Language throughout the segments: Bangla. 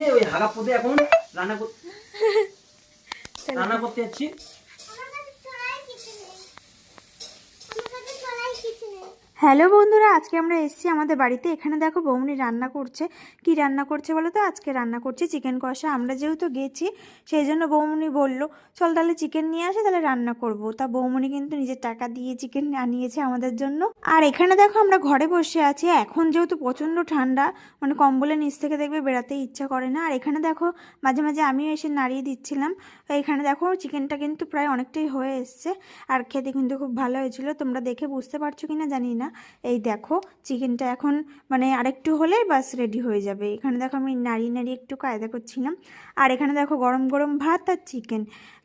ওই হাগা পদে এখন রান্না করতে যাচ্ছি। হ্যালো বন্ধুরা, আজকে আমরা এসেছি আমাদের বাড়িতে। এখানে দেখো বৌমনি রান্না করছে। কি রান্না করছে বলো তো? আজকে রান্না করছে চিকেন কষা। আমরা যেহেতু গেছি সেই জন্য বৌমনি বলল চল তাহলে চিকেন নিয়ে আসে, তাহলে রান্না করব। তা বৌমনি কিন্তু নিজের টাকা দিয়ে চিকেন আনিয়েছে আমাদের জন্য। আর এখানে দেখো আমরা ঘরে বসে আছি। এখন যেহেতু প্রচণ্ড ঠান্ডা, মানে কম্বলের নিচ থেকে দেখবে বেরাতে ইচ্ছা করে না। আর এখানে দেখো মাঝে মাঝে আমিও এসে নাড়িয়ে দিচ্ছিলাম। এখানে দেখো চিকেনটা কিন্তু প্রায় অনেকটাই হয়ে এসছে, আর খেতে কিন্তু খুব ভালো হয়েছিল। তোমরা দেখে বুঝতে পারছো কিনা জানি না। এই দেখো চিকেনটা এখন মানে আরেকটু হলেই বাস রেডি হয়ে যাবে। এখানে দেখো আমি নাড়িয়ে নাড়িয়ে একটু কায়দা করছিলাম। আর এখানে দেখো গরম গরম ভাত আর চিকেন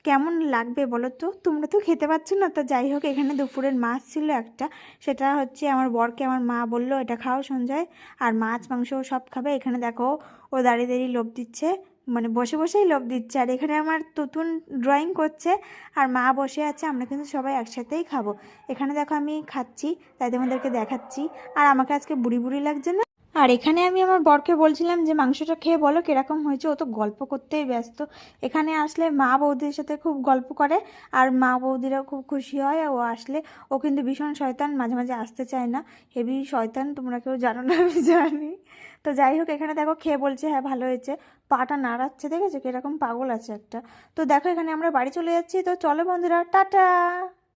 কেমন লাগবে বলো তো? তোমরা তো খেতে পাচ্ছ না। তো যাই হোক, এখানে দুপুরের মাছ ছিল একটা, সেটা হচ্ছে আমার বরকে আমার মা বললো এটা খাও সঞ্জয়, আর মাছ মাংস সব খাবে। এখানে দেখো ও দাঁড়িয়ে দাঁড়িয়ে লোভ দিচ্ছে, মানে বসে বসেই লোভ দিচ্ছে। আর এখানে আমার তুতুন ড্রয়িং করছে, আর মা বসে আছে। আমরা কিন্তু সবাই একসাথেই খাবো। এখানে দেখো আমি খাচ্ছি, তাই তোমাদেরকে দেখাচ্ছি। আর আমাকে আজকে বুড়ি বুড়ি লাগছে না। আর এখানে আমি আমার বরকে বলছিলাম যে মাংসটা খেয়ে বলো কীরকম হয়েছে। ও তো গল্প করতেই ব্যস্ত। এখানে আসলে মা বৌদির সাথে খুব গল্প করে, আর মা বৌদিরাও খুব খুশি হয় ও আসলে। ও কিন্তু ভীষণ শয়তান, মাঝে মাঝে আসতে চায় না, হেভি শয়তান। তোমরা কেউ জানো না, আমি জানি। তো যাই হোক, এখানে দেখো খেয়ে বলছে হ্যাঁ ভালো হয়েছে। পাটা নাড়াচ্ছে, দেখেছো কীরকম পাগল আছে একটা। তো দেখো এখানে আমরা বাড়ি চলে যাচ্ছি। তো চলো বন্ধুরা, টাটা।